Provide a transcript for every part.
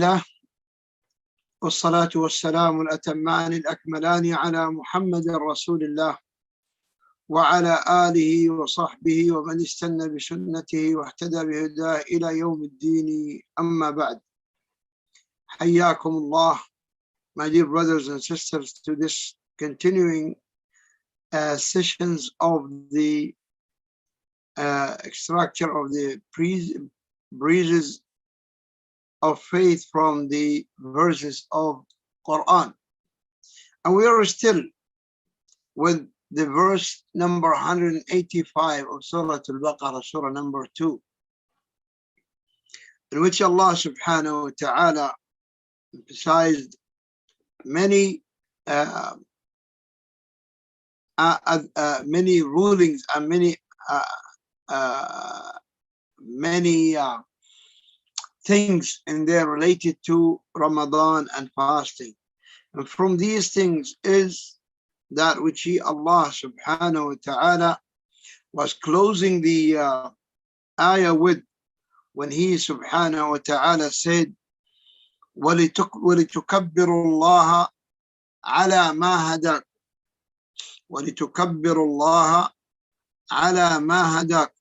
الله والصلاة والسلام الأتمان الأكملان على محمد رسول الله وعلى آله وصحبه ومن استنى بسنته واهتدى بهداه إلى يوم الدين. أما بعد. حياكم الله, my dear brothers and sisters, to this continuing sessions of the extraction of the breezes of faith from the verses of Quran. And we are still with the verse number 185 of Surah Al-Baqarah, Surah number 2, in which Allah subhanahu wa ta'ala emphasized many many rulings and many things in there related to Ramadan and fasting. And from these things is that which Allah subhanahu wa ta'ala was closing the ayah with, when he subhanahu wa ta'ala said, وَلِتُكَبِّرُوا اللَّهَ عَلَى مَا هَدَاكُمْ وَلِتُكَبِّرُوا اللَّهَ عَلَى مَا هَدَاكُمْ.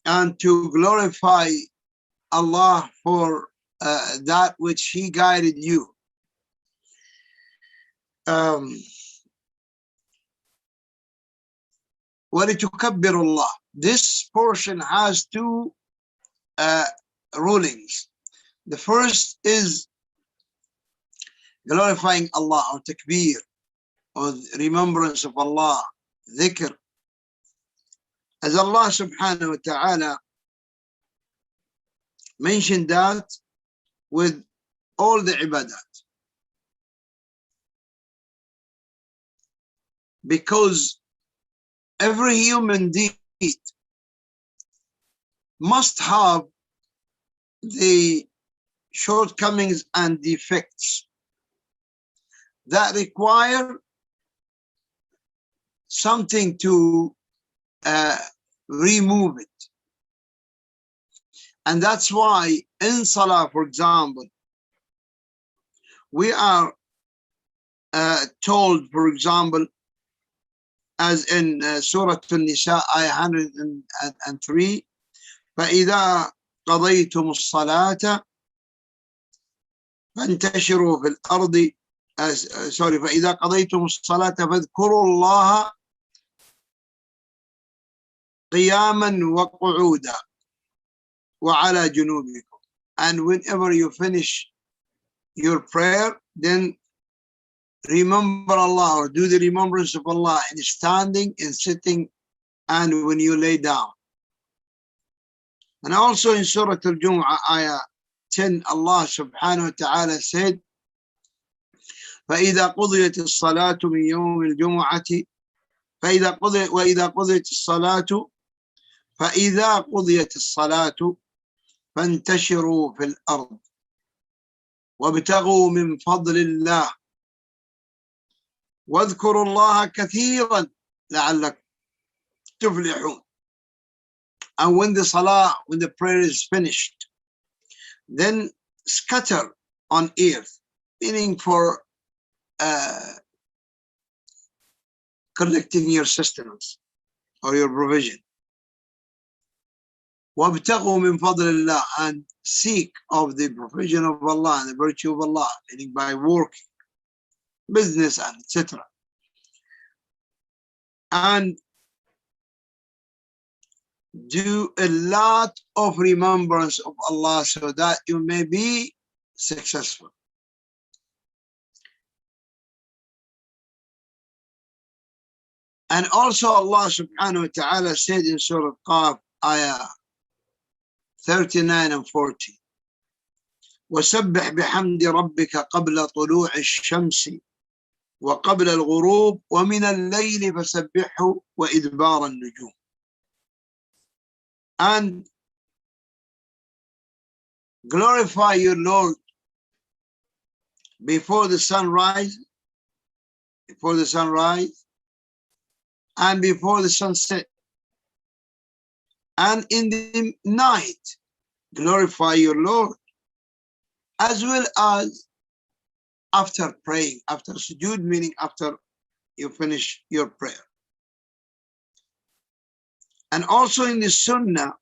And to glorify Allah for that which He guided you. وَلِتُكَبِّرُوا اللَّهَ. This portion has two rulings. The first is glorifying Allah, or takbir, or remembrance of Allah, dhikr. As Allah subhanahu wa ta'ala mentioned that with all the ibadat, because every human deed must have the shortcomings and defects that require something to remove it. And that's why in Salah, for example, we are told, for example, as in Surah An-Nisa, ayah 103, فَإِذَا قَضَيْتُمُ الصَّلَاةَ فَانْتَشِرُوا فِي الْأَرْضِ فَإِذَا قَضَيْتُمُ الصَّلَاةَ فَاذْكُرُوا اللَّهَ قِيَامًا وَقُعُودًا وَعَلَى جُنُوبِكُمْ. And whenever you finish your prayer, then remember Allah, or do the remembrance of Allah in standing, in sitting, and when you lay down. And also in Surah Al-Jumu'ah, ayah 10, Allah subhanahu wa ta'ala said, فَإِذَا قُضِيَتِ الصَّلَاةُ مِنْ يَوْمِ الْجُمُعَةِ فَإِذَا قُضِيَتِ الصَّلَاةُ فَانْتَشِرُوا فِي الْأَرْضِ وَابْتَغُوا مِنْ فَضْلِ اللَّهِ وَاذْكُرُوا اللَّهَ كَثِيرًا لَعَلَّكُمْ تُفْلِحُونَ. And when the prayer is finished, then scatter on earth, meaning for collecting your sustenance or your provision. وَابْتَغُوا مِنْ فَضْلِ اللَّهِ, and seek of the provision of Allah and the virtue of Allah, meaning by working, business, and etc. And do a lot of remembrance of Allah so that you may be successful. And also Allah subhanahu wa ta'ala said in Surah Qaf, ayah 39 and 40, وَسَبِّحْ بِحَمْدِ رَبِّكَ قَبْلَ طُلُوعِ الشَّمْسِ وَقَبْلَ الْغُرُوبِ وَمِنَ اللَّيْلِ فَسَبِّحْهُ وَإِدْبَارَ النُّجُومِ. And glorify your Lord before the sunrise, and before the sunset, and in the night, glorify your Lord, as well as after praying, after sujood, meaning after you finish your prayer. And also in the Sunnah,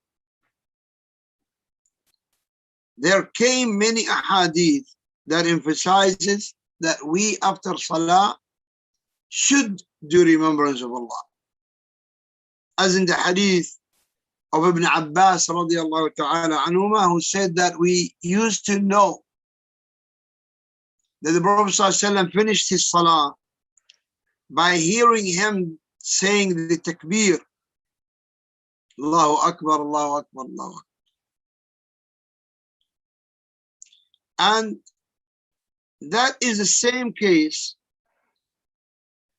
there came many ahadith that emphasizes that we after Salah should do remembrance of Allah. As in the hadith of Ibn Abbas radiallahu ta'ala anhuma, who said that we used to know that the Prophet ﷺ finished his Salah by hearing him saying the takbir, Allahu Akbar, Allahu Akbar, Allahu Akbar. And that is the same case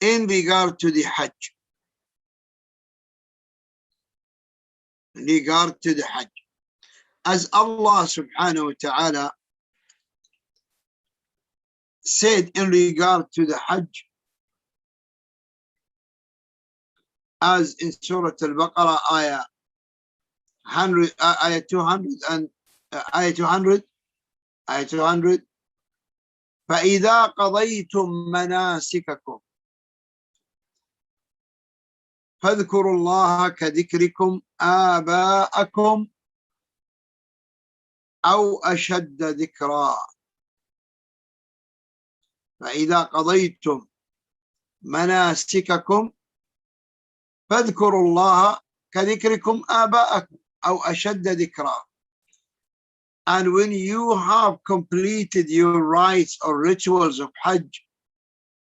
in regard to the Hajj. In regard to the Hajj. As Allah subhanahu wa ta'ala said in regard to the Hajj, as in Surah Al-Baqarah, ayah 100, ayah 200 and ayah 200, ayah 200. فإذا قضيتم مناسككم فاذكروا الله كذكركم آباءكم أو أشد ذكرا. فإذا قضيتم مناسككم فاذكروا الله كذكركم آباءكم أو أشد ذكرا. And when you have completed your rites or rituals of Hajj,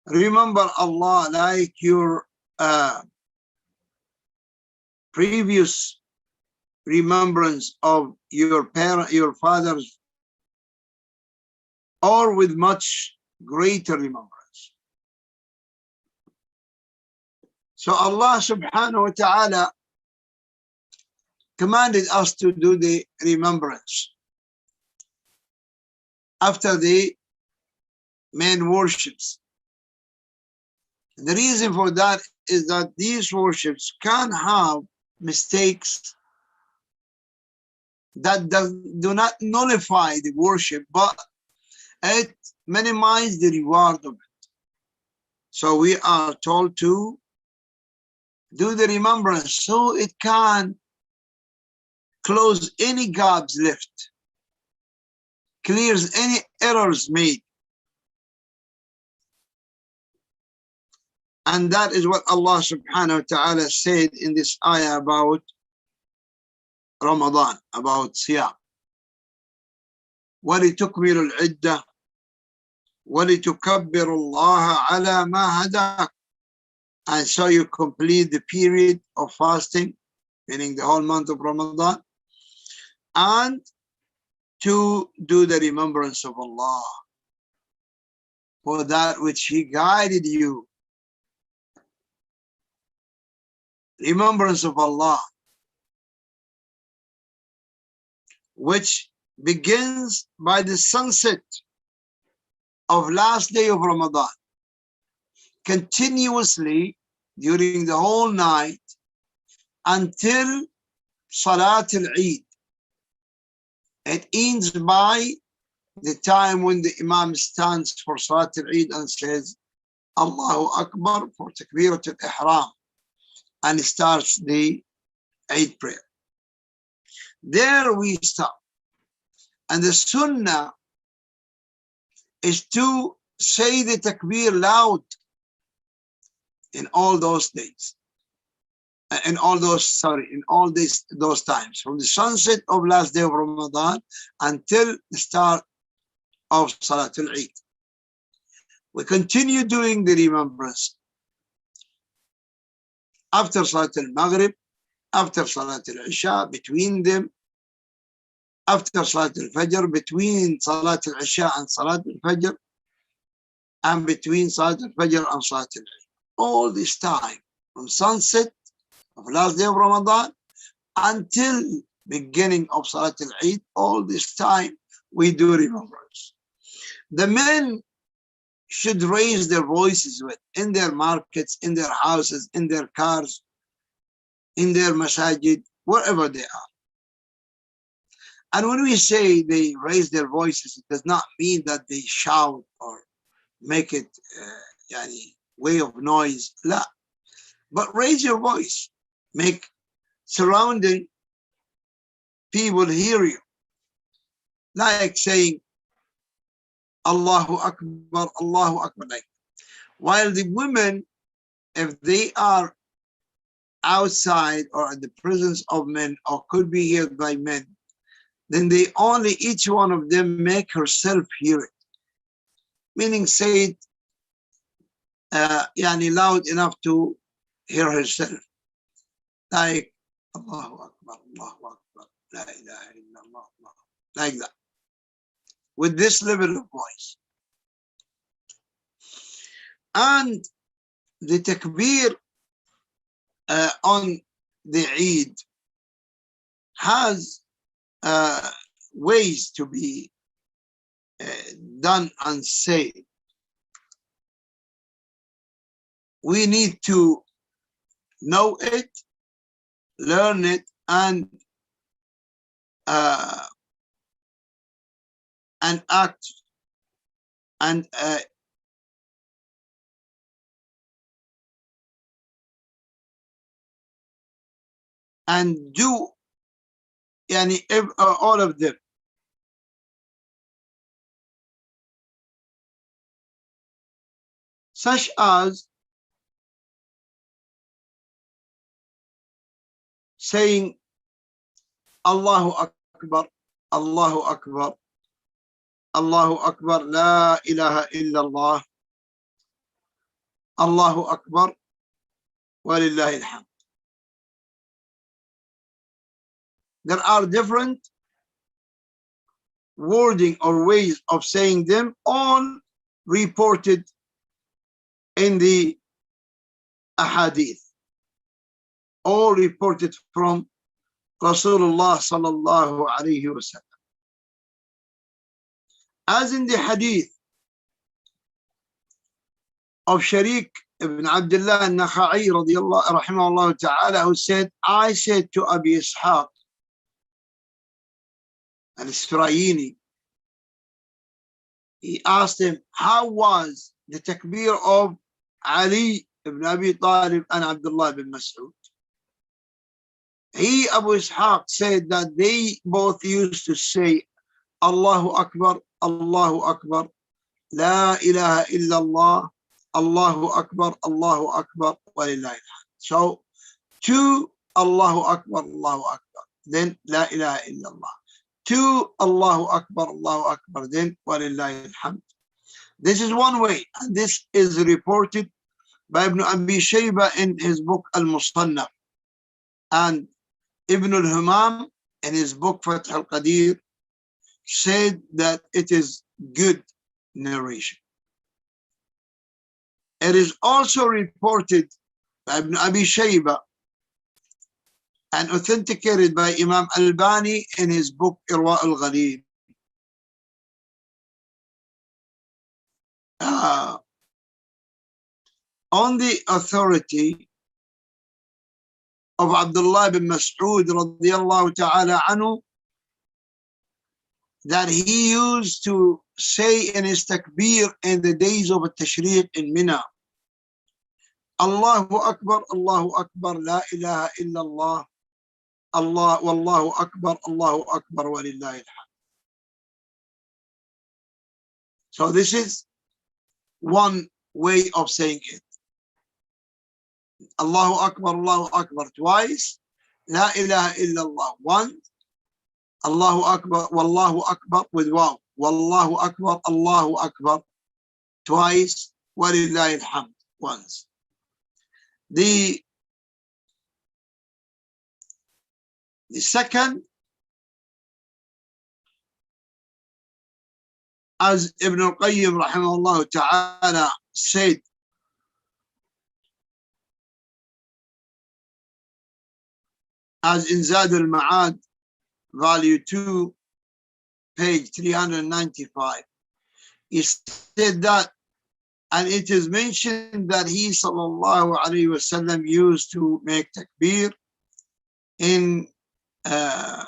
remember Allah like your previous remembrance of your parent, your fathers, or with much greater remembrance. So Allah subhanahu wa ta'ala commanded us to do the remembrance after the main worships. The reason for that is that these worships can have mistakes that do not nullify the worship, but it minimizes the reward of it. So we are told to do the remembrance so it can close any gaps left, clears any errors made. And that is what Allah subhanahu wa ta'ala said in this ayah about Ramadan, about Siyam. وَلِتُكْمِلُوا الْعِدَّةِ وَلِتُكَبِّرُوا اللَّهَ عَلَى مَا هَدَاكُمْ. And so you complete the period of fasting, meaning the whole month of Ramadan, and to do the remembrance of Allah for that which He guided you. Remembrance of Allah, which begins by the sunset of last day of Ramadan, continuously during the whole night until Salat al-Eid. It ends by the time when the Imam stands for Salat al-Eid and says Allahu Akbar for Takbirat al-Ihram and starts the Eid prayer. There we stop. And the Sunnah is to say the Takbir loud in all those days. In all those times, from the sunset of last day of Ramadan until the start of Salat al-Eid. We continue doing the remembrance after Salat al-Maghrib, after Salat al-Isha, between them, after Salat al-Fajr, between Salat al-Isha and Salat al-Fajr, and between Salat al-Fajr and Salat al-Eid. All this time, from sunset of last day of Ramadan until beginning of Salat al-Eid, all this time we do remembrance. The men should raise their voices with in their markets, in their houses, in their cars, in their masajid, wherever they are. And when we say they raise their voices, it does not mean that they shout or make it way of noise. La. But raise your voice. Make surrounding people hear you. Like saying, Allahu Akbar, Allahu Akbar. Like, while the women, if they are outside or in the presence of men or could be heard by men, then they only, each one of them make herself hear it. Meaning say it loud enough to hear herself. Like, Allahu Akbar, Allahu Akbar, La ilaha illallah, like that. With this level of voice. And the takbir on the Eid has ways to be done and said. We need to know it, learn it, and act and do all of them. Such as saying Allahu Akbar, Allahu Akbar, Allahu Akbar, La ilaha illallah, Allahu Akbar, walillahi alhamd. There are different wording or ways of saying them, all reported in the ahadith, all reported from Rasulullah sallallahu alayhi wa sallam. As in the hadith of Sharik ibn Abdullah al-Nakha'i radiyallahu rahimahullah ta'ala, who said, I said to Abi Ishaq al-Isfirayini, he asked him, how was the takbir of Ali ibn Abi Talib and Abdullah ibn Mas'ud? He, Abu Ishaq, said that they both used to say Allahu Akbar, Allahu Akbar, La ilaha illallah, Allahu Akbar, Allahu Akbar, walillahi alhamd. So, two Allahu Akbar, Allahu Akbar, then La ilaha illallah. Two Allahu Akbar, Allahu Akbar, then walillahi alhamd. This is one way, and this is reported by Ibn Abi Shayba in his book Al-Musannaf, and Ibn al-Humam in his book Fath al-Qadir said that it is good narration. It is also reported by Ibn Abi Shayba and authenticated by Imam Albani in his book Irwa al-Ghalib. On the authority of Abdullah bin Mas'ud radiyallahu ta'ala anhu, that he used to say in his takbir in the days of Tashriq in Mina, Allahu Akbar, La ilaha illallah, Allah, Wallahu Akbar, Allahu Akbar, walillahi alhamd. So this is one way of saying it. Allahu Akbar twice, La ilaha illallah once, Allahu Akbar, Wallahu Akbar with wow, Wallahu Akbar, Allahu Akbar twice, walillahi alhamd once. The second, as Ibn al-Qayyim rahimahullah ta'ala said, as in Zad al-Ma'ad, volume 2, page 395, he said that, and it is mentioned that he sallallahu alayhi wasallam used to make takbir in uh,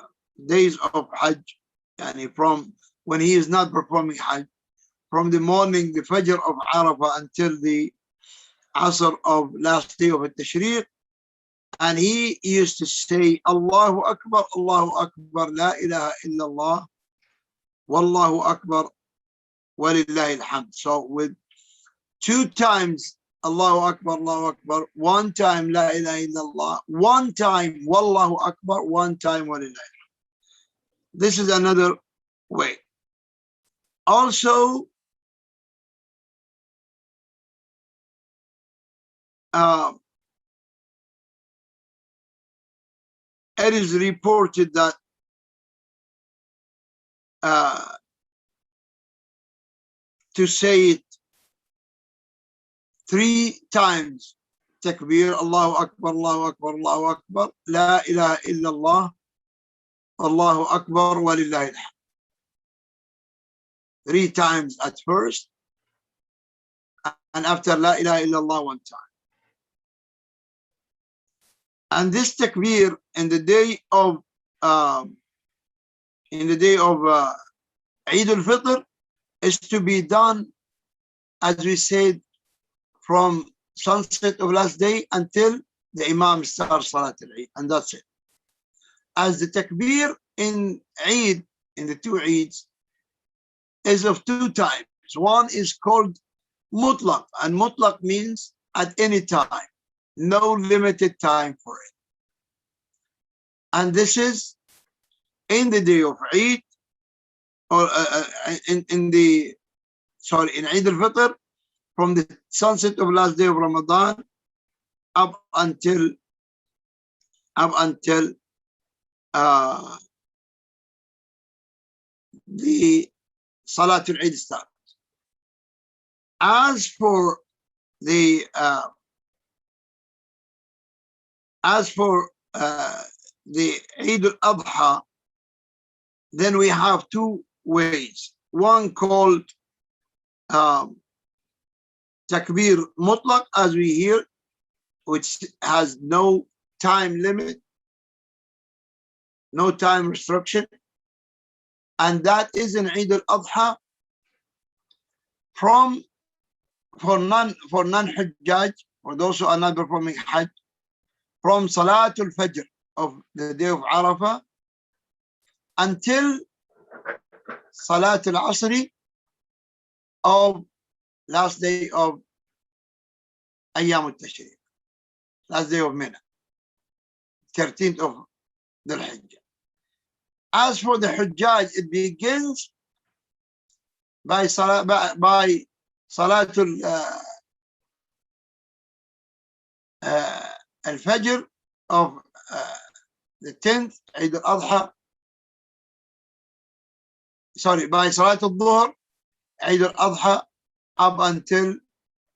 days of Hajj, yani from when he is not performing Hajj, from the morning, the Fajr of Arafah until the Asr of last day of Tashriq, and he used to say, Allahu Akbar, La ilaha illallah, Wallahu Akbar, Walillahi alhamd. So with 2 times Allahu Akbar, 1 time La ilaha illallah, 1 time Wallahu Akbar, 1 time Walillahi. This is another way. Also, it is reported that to say it 3 times, takbir, Allahu Akbar, Allahu Akbar, La ilaha illallah, Allahu Akbar, Walillahi alhamd. 3 times at first, and after La ilaha illallah 1 time. And this takbir in the day of Eid al-Fitr is to be done, as we said, from sunset of last day until the Imam starts Salat al-Eid, and that's it. As the takbir in Eid, in the 2 Eids, is of 2 types. One is called mutlaq, and mutlaq means at any time, no limited time for it. And this is in the day of Eid, or in Eid al-Fitr, from the sunset of last day of Ramadan up until the Salatul Eid starts. As for the Eid al-Adha, then we have 2 ways. One called takbir mutlaq, as we hear, which has no time limit, no time restriction, and that is in Eid al-Adha for non-Hujjaj, for those who are not performing Hajj, from Salatul Fajr of the day of Arafah until Salatul Asri of last day of Ayyam al-Tashriq, last day of Mina, 13th of Dhul Hijjah. As for the Hujjaj, it begins by Salatul al-Fajr of the 10th, Eid al-Adha, by Salatul Dhuhr, Eid al-Adha, up until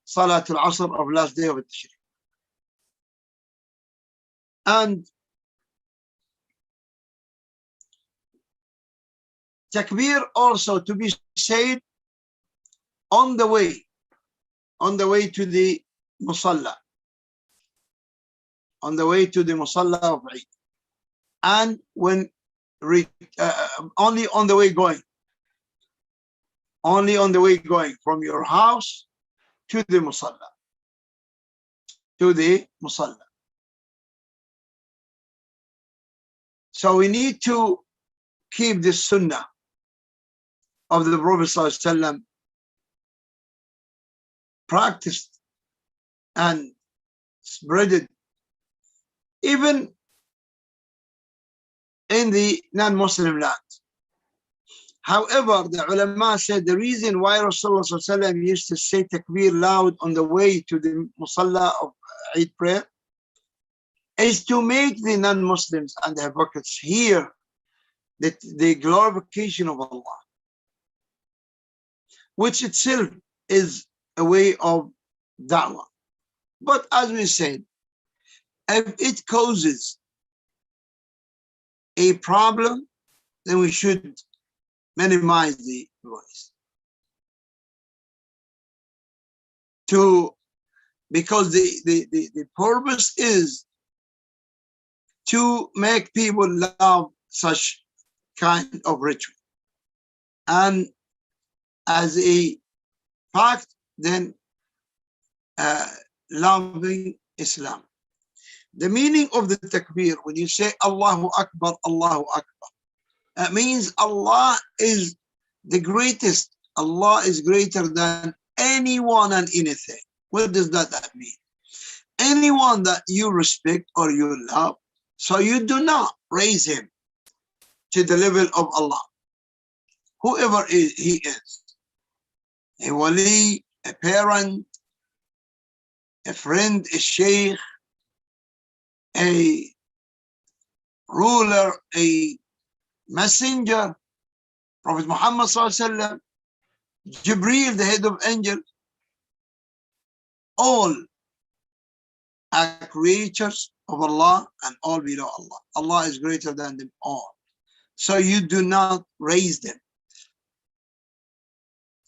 Salatul Asr of last day of Tashriq. And takbir also to be said on the way to the Musalla, of Eid, and when only on the way going from your house to the Musalla. So we need to keep this sunnah of the Prophet ﷺ practiced and spreaded even in the non-Muslim lands. However, the ulama said the reason why Rasulullah ﷺ used to say takbir loud on the way to the Musalla of Eid prayer is to make the non-Muslims and the hypocrites hear the glorification of Allah, which itself is a way of da'wah. But as we said, if it causes a problem, then we should minimize the voice. Because the purpose is to make people love such kind of ritual. And as a fact, then loving Islam. The meaning of the takbir, when you say Allahu Akbar, Allahu Akbar, it means Allah is the greatest. Allah is greater than anyone and anything. What does that mean? Anyone that you respect or you love, so you do not raise him to the level of Allah. Whoever he is, a wali, a parent, a friend, a sheikh, a ruler, a messenger, Prophet Muhammad Sallallahu Alaihi Wasallam, Jibreel, the head of angels, all are creatures of Allah and all below Allah. Allah is greater than them all. So you do not raise them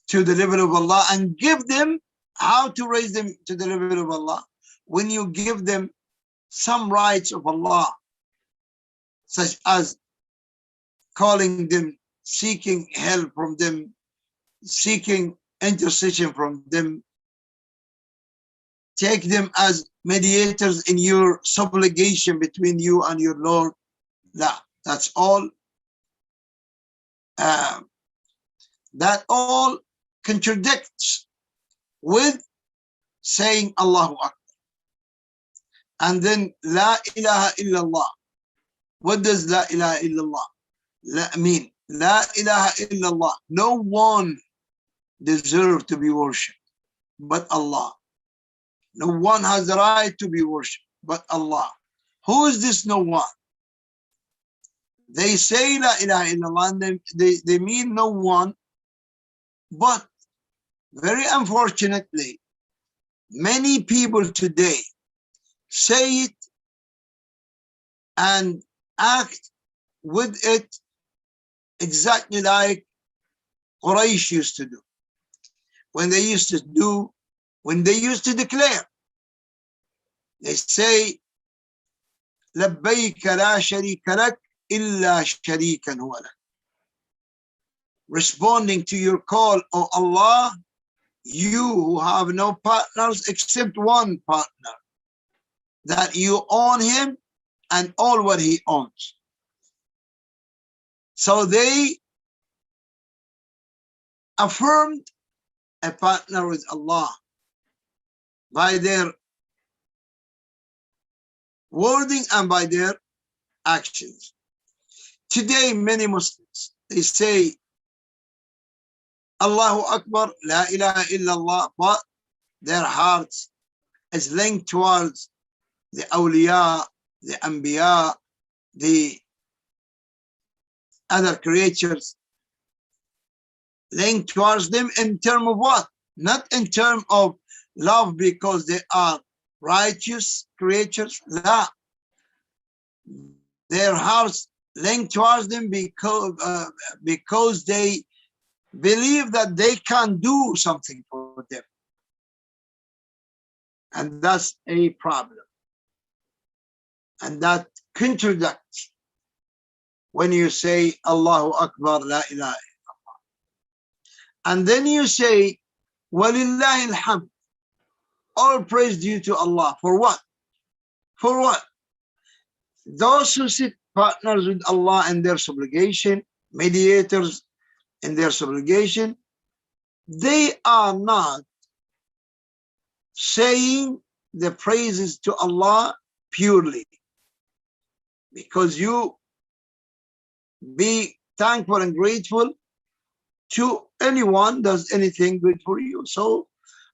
to the level of Allah and give them how to raise them to the level of Allah. When you give them some rights of Allah, such as calling them, seeking help from them, seeking intercession from them, take them as mediators in your supplication between you and your Lord. That's all. That all contradicts with saying Allahu Akbar. And then La ilaha illallah. What does La ilaha illallah mean? La ilaha illallah. No one deserves to be worshipped but Allah. No one has the right to be worshipped but Allah. Who is this no one? They say La ilaha illallah and they mean no one, but very unfortunately, many people today say it and act with it exactly like Quraysh used to do. When they used to declare, they say, لبيك لا شريك لك إلا شريكا هو لك. Responding to your call, O Allah, you who have no partners except one partner, that you own him and all what he owns. So they affirmed a partner with Allah by their wording and by their actions. Today, many Muslims, they say Allahu Akbar, La ilaha illallah, but their hearts is linked towards the awliya, the anbiya, the other creatures, linked towards them in terms of what? Not in terms of love because they are righteous creatures. La. Their hearts linked towards them because they believe that they can do something for them. And that's a problem. And that contradicts when you say Allahu Akbar, La ilaha illallah. And then you say, Walillahi alhamd. All praise due to Allah. For what? For what? Those who sit partners with Allah in their supplication, mediators in their supplication, they are not saying the praises to Allah purely. Because you be thankful and grateful to anyone does anything good for you. So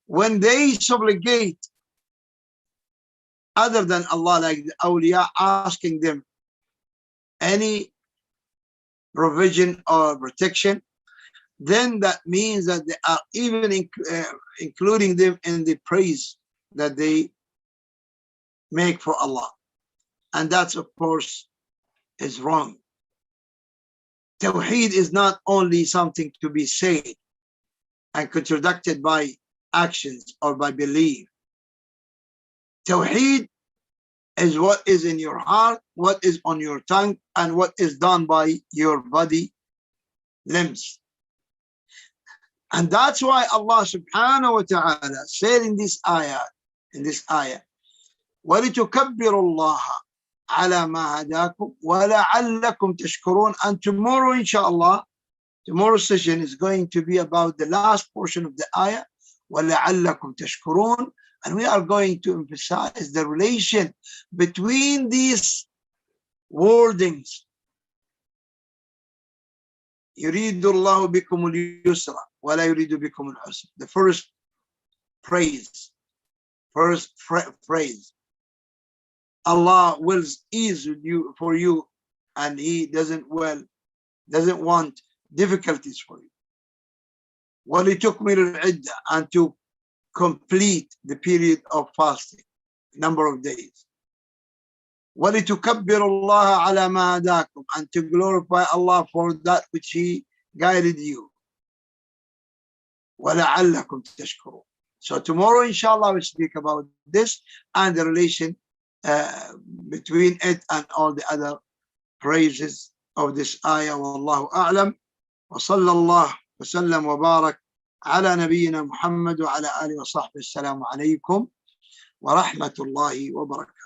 when they supplicate other than Allah, like the awliya, asking them any provision or protection, then that means that they are even including them in the praise that they make for Allah. And that's, of course, is wrong. Tawheed is not only something to be said and contradicted by actions or by belief. Tawheed is what is in your heart, what is on your tongue, and what is done by your body limbs. And that's why Allah subhanahu wa ta'ala said in this ayah, وَلِتُكَبِّرُوا اللَّهَ عَلَى مَا هَدَاكُمْ وَلَعَلَّكُمْ تَشْكُرُونَ. And tomorrow, inshallah, tomorrow's session is going to be about the last portion of the ayah, وَلَعَلَّكُمْ تَشْكُرُونَ. And we are going to emphasize the relation between these wordings. يُرِيدُ اللَّهُ بِكُمُ الْيُسْرَ وَلَا يُرِيدُ بِكُمُ الْعُسْرَ. The first phrase. Allah wills ease for you, and He doesn't want difficulties for you. وَلِتُكْمِلُ الْعِدَّةَ, and to complete the period of fasting, number of days. وَلِتُكَبِّرُوا اللَّهَ عَلَى مَا هَدَاكُمْ, and to glorify Allah for that which He guided you. وَلَعَلَّكُمْ تَشْكُرُونَ. So tomorrow, inshallah, we'll speak about this and the relation between it and all the other phrases of this ayah. Wallahu a'lam. Wa sallallahu wa sallam wa barak ala nabiyyina Muhammad wa ala alihi wa sahbihi. Assalamu alaikum wa rahmatullahi wa barakatuh.